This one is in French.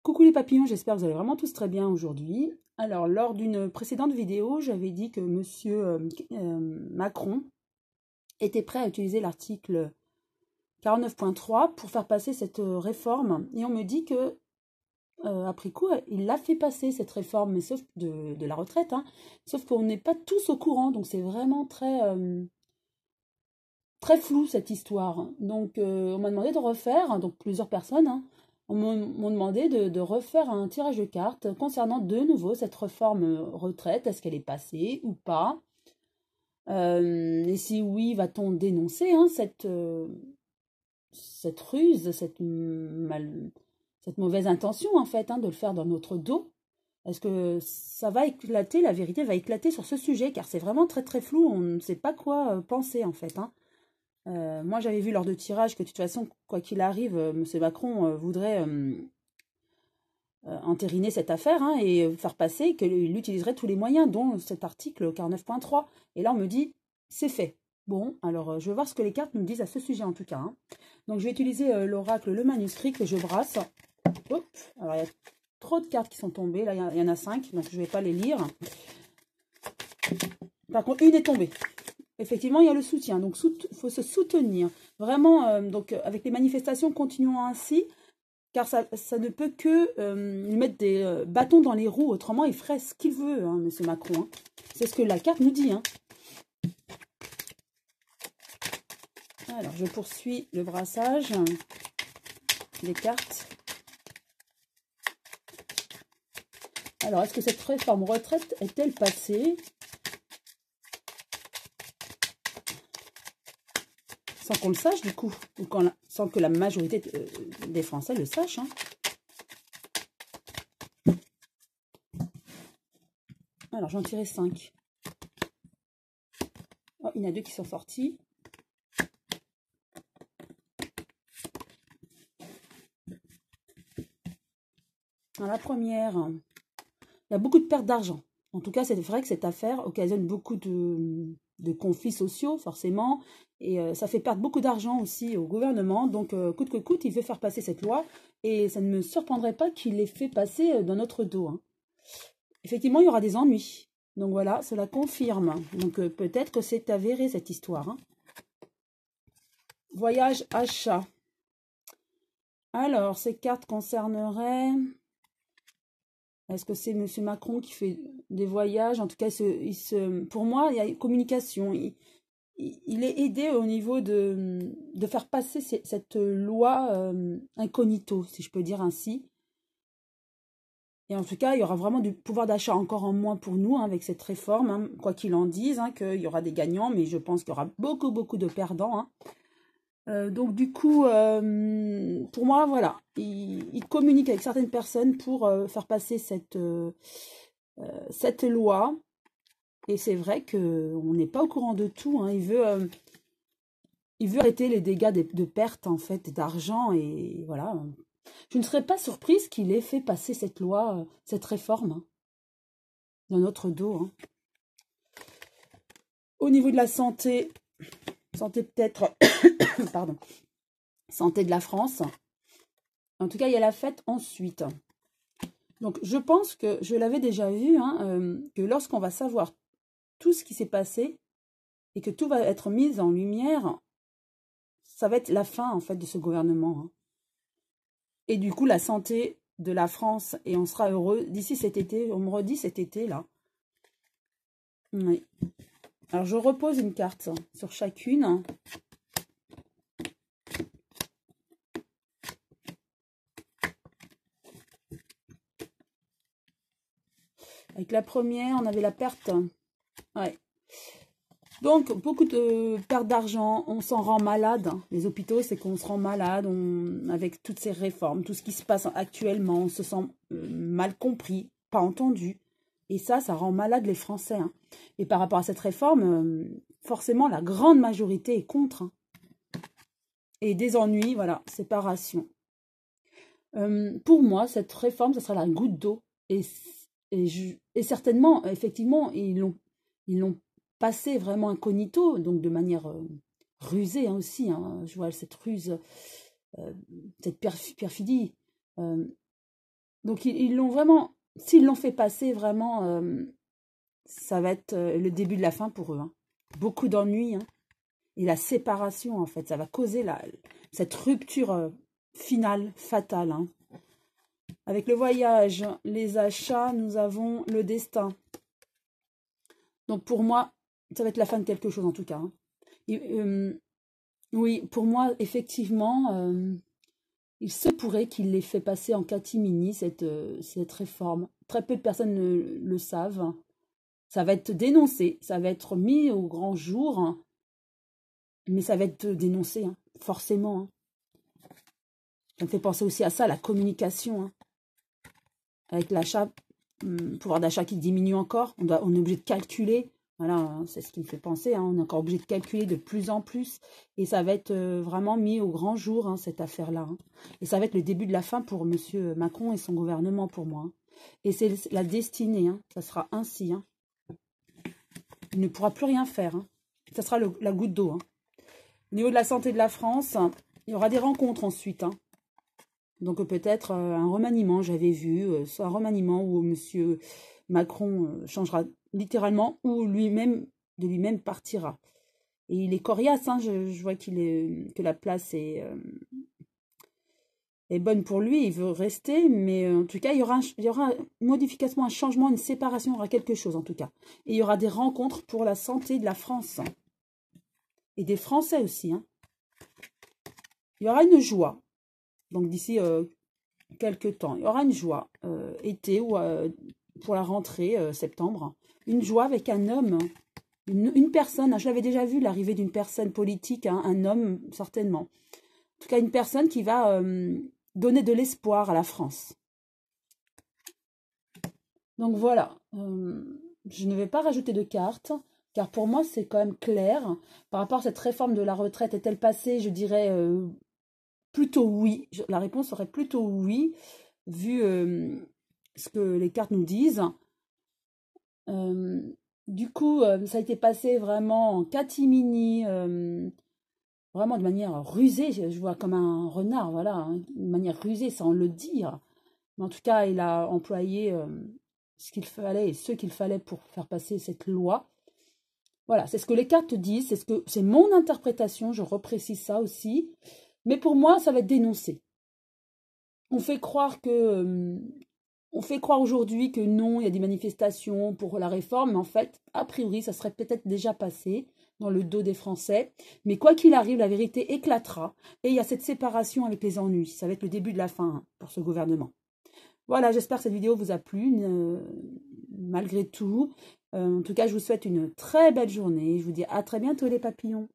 Coucou les papillons, j'espère que vous allez vraiment tous très bien aujourd'hui. Alors, lors d'une précédente vidéo, j'avais dit que Monsieur Macron était prêt à utiliser l'article 49.3 pour faire passer cette réforme. Et on me dit que, après coup, il l'a fait passer cette réforme, mais sauf de la retraite, hein. Sauf qu'on n'est pas tous au courant, donc c'est vraiment très flou cette histoire. Donc, on m'a demandé de refaire, donc plusieurs personnes, hein, m'ont demandé de refaire un tirage de cartes concernant de nouveau cette réforme retraite. Est-ce qu'elle est passée ou pas? Et si oui, va-t-on dénoncer hein, cette ruse, cette mauvaise intention en fait hein, de le faire dans notre dos? Est-ce que ça va éclater, la vérité va éclater sur ce sujet, car c'est vraiment très flou, on ne sait pas quoi penser en fait, hein. Moi, j'avais vu lors de tirage que de toute façon, quoi qu'il arrive, M. Macron voudrait entériner cette affaire hein, et faire passer qu'il utiliserait tous les moyens, dont cet article 49.3. Et là, on me dit, c'est fait. Bon, alors je vais voir ce que les cartes nous disent à ce sujet en tout cas, hein. Donc, je vais utiliser l'oracle, le manuscrit que je brasse. Hop, alors il y a trop de cartes qui sont tombées. Là, il y en a 5, donc je ne vais pas les lire. Par contre, une est tombée. Effectivement, il y a le soutien, donc il faut se soutenir. Vraiment, donc avec les manifestations, continuons ainsi, car ça ne peut que lui mettre des bâtons dans les roues, autrement il ferait ce qu'il veut, hein, M. Macron, hein. C'est ce que la carte nous dit, hein. Alors, je poursuis le brassage des cartes. Alors, est-ce que cette réforme retraite est-elle passée? Sans qu'on le sache, du coup, ou sans que la majorité des Français le sachent, hein. Alors, j'en tirais 5. Oh, il y en a 2 qui sont sortis. Alors, la première, il y a beaucoup de pertes d'argent. En tout cas, c'est vrai que cette affaire occasionne beaucoup de conflits sociaux, forcément, et ça fait perdre beaucoup d'argent aussi au gouvernement. Donc, coûte que coûte, il veut faire passer cette loi, et ça ne me surprendrait pas qu'il l'ait fait passer dans notre dos, hein. Effectivement, il y aura des ennuis. Donc voilà, cela confirme. Donc peut-être que c'est avéré cette histoire, hein. Voyage, achat. Alors, ces cartes concerneraient... Est-ce que c'est M. Macron qui fait des voyages? En tout cas, pour moi, il y a une communication. Il est aidé au niveau de faire passer cette loi incognito, si je peux dire ainsi. Et en tout cas, il y aura vraiment du pouvoir d'achat encore en moins pour nous hein, avec cette réforme, hein, quoi qu'il en dise, hein, qu'il y aura des gagnants, mais je pense qu'il y aura beaucoup de perdants, hein. Donc du coup, pour moi, voilà, il communique avec certaines personnes pour faire passer cette loi. Et c'est vrai qu'on n'est pas au courant de tout, hein. Il veut arrêter les dégâts de perte en fait d'argent et voilà. Je ne serais pas surprise qu'il ait fait passer cette loi, cette réforme hein, dans notre dos, hein. Au niveau de la santé peut-être, pardon, santé de la France. En tout cas, il y a la fête ensuite. Donc, je pense que je l'avais déjà vu, hein, que lorsqu'on va savoir tout ce qui s'est passé et que tout va être mis en lumière, ça va être la fin, en fait, de ce gouvernement, hein. Et du coup, la santé de la France, et on sera heureux d'ici cet été, on me redit cet été, là. Oui. Alors, je repose une carte sur chacune. Avec la première, on avait la perte. Ouais. Donc, beaucoup de perte d'argent, on s'en rend malade. Les hôpitaux, c'est qu'on se rend malade avec toutes ces réformes, tout ce qui se passe actuellement, on se sent mal compris, pas entendu. Et ça rend malade les Français, hein. Et par rapport à cette réforme, forcément, la grande majorité est contre, hein. Et des ennuis, voilà, séparation. Pour moi, cette réforme, ce sera la goutte d'eau. Et certainement, effectivement, ils l'ont passé vraiment incognito, donc de manière rusée hein, aussi, hein. Je vois cette ruse, cette perfidie. Donc, ils l'ont vraiment, s'ils l'ont fait passer, vraiment, ça va être le début de la fin pour eux. Hein. Beaucoup d'ennuis. Hein. Et la séparation, en fait, ça va causer cette rupture finale, fatale. Hein. Avec le voyage, les achats, nous avons le destin. Donc, pour moi, ça va être la fin de quelque chose, en tout cas. Hein. Et, oui, pour moi, effectivement, il se pourrait qu'il l'ait fait passer en catimini, cette réforme. Très peu de personnes le savent. Ça va être dénoncé, ça va être mis au grand jour, hein, mais ça va être dénoncé, hein, forcément. Hein. Ça me fait penser aussi à ça, la communication. Hein. Avec l'achat, pouvoir d'achat qui diminue encore, on est obligé de calculer. Voilà, hein, c'est ce qui me fait penser. Hein, on est encore obligé de calculer de plus en plus. Et ça va être vraiment mis au grand jour, hein, cette affaire-là. Hein. Et ça va être le début de la fin pour M. Macron et son gouvernement, pour moi. Hein. Et c'est la destinée. Hein, ça sera ainsi. Hein. Il ne pourra plus rien faire. Hein. Ça sera la goutte d'eau. Hein. Au niveau de la santé de la France, il y aura des rencontres ensuite. Hein. Donc peut-être un remaniement, j'avais vu, soit un remaniement où M. Macron changera littéralement ou lui-même de lui-même partira. Et il est coriace, hein, je vois que la place est bonne pour lui, il veut rester, mais en tout cas, il y aura une modification, un changement, une séparation, il y aura quelque chose en tout cas. Et il y aura des rencontres pour la santé de la France. Hein. Et des Français aussi. Hein. Il y aura une joie. Donc d'ici quelques temps, il y aura une joie, été ou pour la rentrée, septembre. Une joie avec un homme, une personne. Je l'avais déjà vu, l'arrivée d'une personne politique, hein, un homme certainement. En tout cas, une personne qui va donner de l'espoir à la France. Donc voilà, je ne vais pas rajouter de cartes, car pour moi, c'est quand même clair. Par rapport à cette réforme de la retraite, est-elle passée? Je dirais plutôt oui. La réponse serait plutôt oui, vu ce que les cartes nous disent. Du coup, ça a été passé vraiment en catimini, vraiment de manière rusée. Je vois comme un renard, voilà, hein, de manière rusée, sans le dire. Mais en tout cas, il a employé ce qu'il fallait et ce qu'il fallait pour faire passer cette loi. Voilà, c'est ce que les cartes disent, c'est mon interprétation, je reprécise ça aussi. Mais pour moi, ça va être dénoncé. On fait croire aujourd'hui que non, il y a des manifestations pour la réforme, mais en fait, a priori, ça serait peut-être déjà passé dans le dos des Français. Mais quoi qu'il arrive, la vérité éclatera. Et il y a cette séparation avec les ennuis. Ça va être le début de la fin hein, pour ce gouvernement. Voilà, j'espère que cette vidéo vous a plu, malgré tout. En tout cas, je vous souhaite une très belle journée. Je vous dis à très bientôt les papillons.